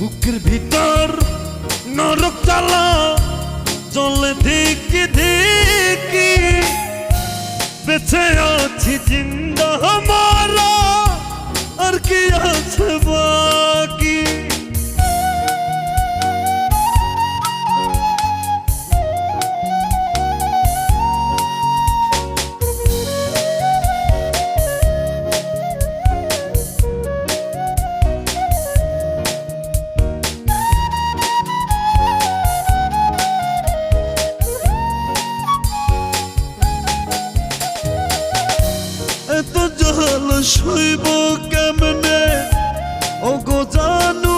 বুকের ভিতর নরক জ্বালা চলে ধিকি ধিকি, বেঁচে আছি জিন্দা মারা আর কি আছে বাকি। এত জল সইব কেমনে ও গো জানু